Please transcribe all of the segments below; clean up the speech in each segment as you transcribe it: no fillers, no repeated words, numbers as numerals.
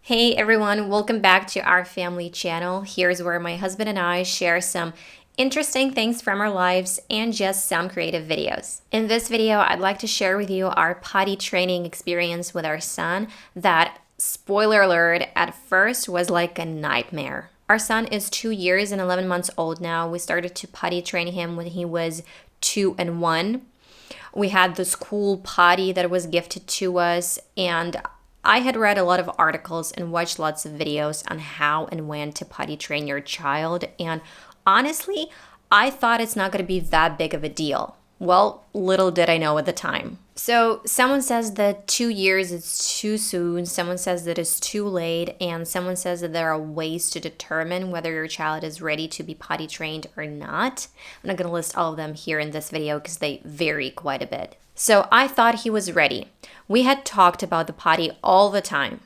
Hey everyone, welcome back to our family channel. Here's where my husband and I share some interesting things from our lives and just some creative videos. In this video, I'd like to share with you our potty training experience with our son that, spoiler alert, at first was like a nightmare. Our son is 2 years and 11 months old now. We started to potty train him when he was 2 and 1. We had this cool potty that was gifted to us, and I had read a lot of articles and watched lots of videos on how and when to potty train your child, and honestly, I thought it's not going to be that big of a deal. Well, little did I know at the time. So, someone says that 2 years is too soon, someone says that it's too late, and someone says that there are ways to determine whether your child is ready to be potty trained or not. I'm not going to list all of them here in this video because they vary quite a bit. So, I thought he was ready. We had talked about the potty all the time.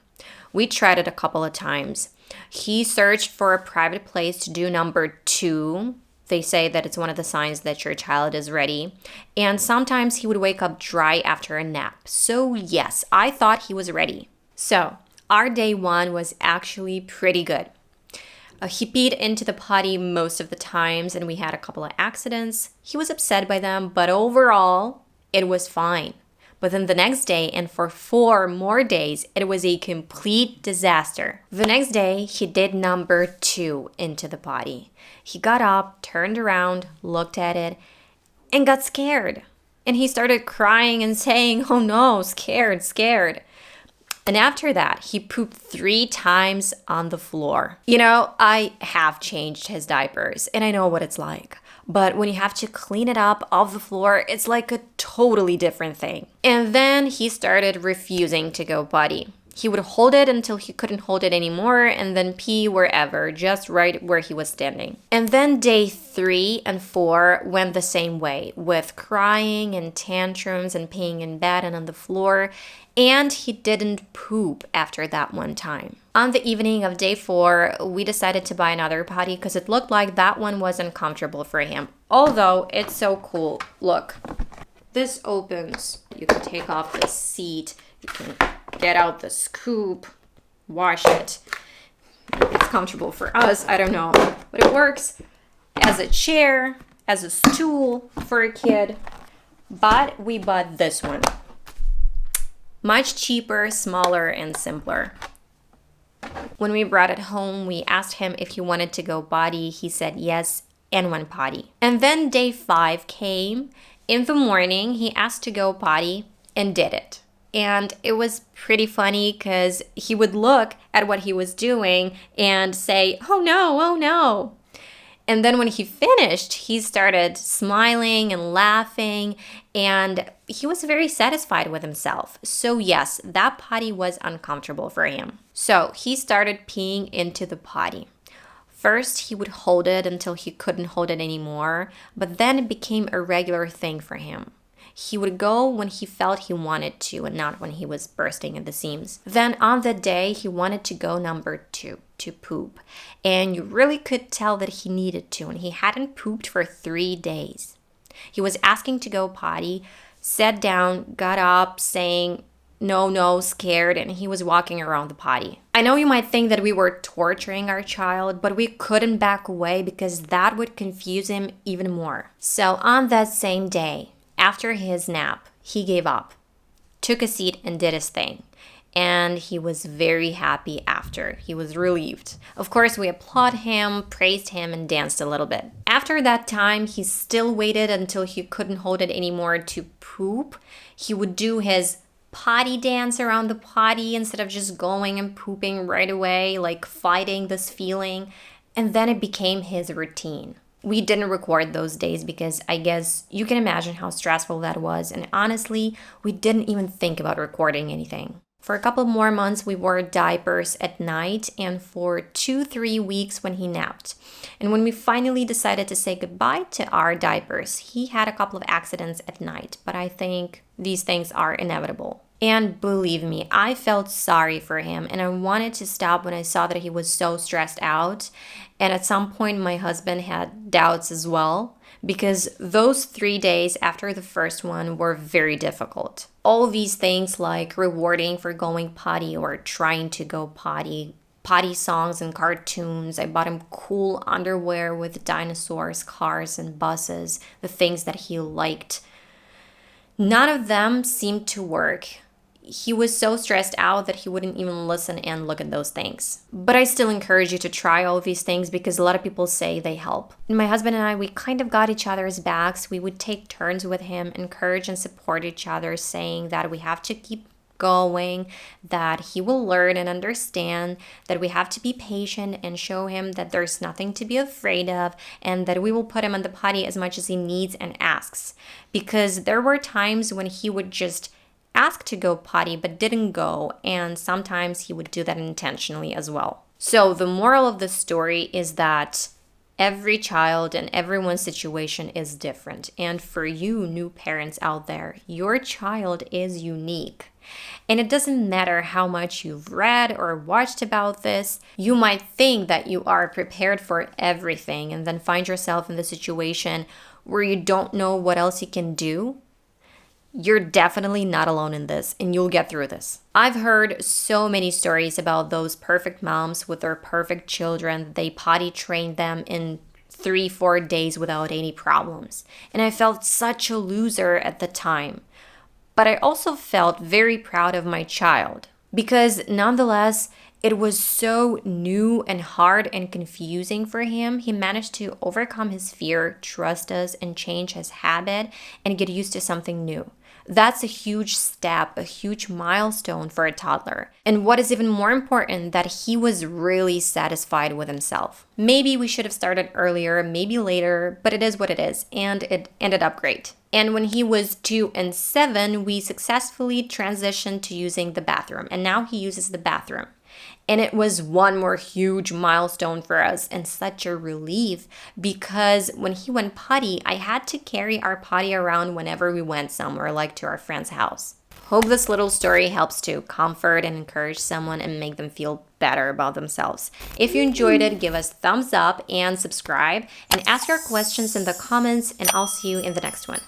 We tried it a couple of times. He searched for a private place to do number 2. They say that it's one of the signs that your child is ready. And sometimes he would wake up dry after a nap. So yes, I thought he was ready. So our day 1 was actually pretty good. He peed into the potty most of the times and we had a couple of accidents. He was upset by them, but overall, it was fine. But then the next day, and for 4 more days, it was a complete disaster. The next day, he did number 2 into the potty. He got up, turned around, looked at it, and got scared. And he started crying and saying, "Oh no, scared." And after that, he pooped 3 times on the floor. You know, I have changed his diapers, and I know what it's like. But when you have to clean it up off the floor, it's like a totally different thing. And then he started refusing to go potty. He would hold it until he couldn't hold it anymore and then pee wherever, just right where he was standing. And then day 3 and 4 went the same way, with crying and tantrums and peeing in bed and on the floor. And he didn't poop after that one time. On the evening of day 4, we decided to buy another potty because it looked like that one was uncomfortable for him. Although it's so cool. Look, this opens. You can take off the seat. You can get out the scoop, wash it. It's comfortable for us. I don't know. But it works as a chair, as a stool for a kid. But we bought this one. Much cheaper, smaller, and simpler. When we brought it home, we asked him if he wanted to go potty. He said yes and went potty. And then day 5 came. In the morning, he asked to go potty and did it. And it was pretty funny because he would look at what he was doing and say, "Oh no." And then when he finished, he started smiling and laughing, and he was very satisfied with himself. So yes, that potty was uncomfortable for him. So he started peeing into the potty. First, he would hold it until he couldn't hold it anymore, but then it became a regular thing for him. He would go when he felt he wanted to and not when he was bursting at the seams. Then on the day, he wanted to go number 2 to poop. And you really could tell that he needed to, and he hadn't pooped for 3 days. He was asking to go potty, sat down, got up, saying, no, scared, and he was walking around the potty. I know you might think that we were torturing our child, but we couldn't back away because that would confuse him even more. So on that same day, after his nap, he gave up, took a seat and did his thing. And he was very happy after. He was relieved. Of course, we applauded him, praised him, and danced a little bit. After that time, he still waited until he couldn't hold it anymore to poop. He would do his potty dance around the potty instead of just going and pooping right away, like fighting this feeling. And then it became his routine. We didn't record those days because I guess you can imagine how stressful that was. And honestly, we didn't even think about recording anything. For a couple more months, we wore diapers at night and for 2-3 weeks when he napped. And when we finally decided to say goodbye to our diapers, he had a couple of accidents at night. But I think these things are inevitable. And believe me, I felt sorry for him and I wanted to stop when I saw that he was so stressed out. And at some point, my husband had doubts as well because those 3 days after the first one were very difficult. All these things like rewarding for going potty or trying to go potty, potty songs and cartoons. I bought him cool underwear with dinosaurs, cars, and buses, the things that he liked. None of them seemed to work. He was so stressed out that he wouldn't even listen and look at those things. But I still encourage you to try all of these things because a lot of people say they help. And my husband and I, we kind of got each other's backs. We would take turns with him, encourage and support each other, saying that we have to keep going, that he will learn and understand, that we have to be patient and show him that there's nothing to be afraid of, and that we will put him on the potty as much as he needs and asks. Because there were times when he would just ask to go potty but didn't go, and sometimes he would do that intentionally as well. So the moral of the story is that every child and everyone's situation is different. And for you new parents out there, your child is unique. And it doesn't matter how much you've read or watched about this. You might think that you are prepared for everything and then find yourself in the situation where you don't know what else you can do. You're definitely not alone in this, and you'll get through this. I've heard so many stories about those perfect moms with their perfect children. They potty trained them in 3-4 days without any problems. And I felt such a loser at the time. But I also felt very proud of my child because nonetheless, it was so new and hard and confusing for him. He managed to overcome his fear, trust us, and change his habit and get used to something new. That's a huge step, a huge milestone for a toddler. And what is even more important, that he was really satisfied with himself. Maybe we should have started earlier, maybe later, but it is what it is, and it ended up great. And when he was 2 and 7, we successfully transitioned to using the bathroom, and now he uses the bathroom. And it was one more huge milestone for us and such a relief because when he went potty, I had to carry our potty around whenever we went somewhere, like to our friend's house. Hope this little story helps to comfort and encourage someone and make them feel better about themselves. If you enjoyed it, give us thumbs up and subscribe and ask your questions in the comments, and I'll see you in the next one.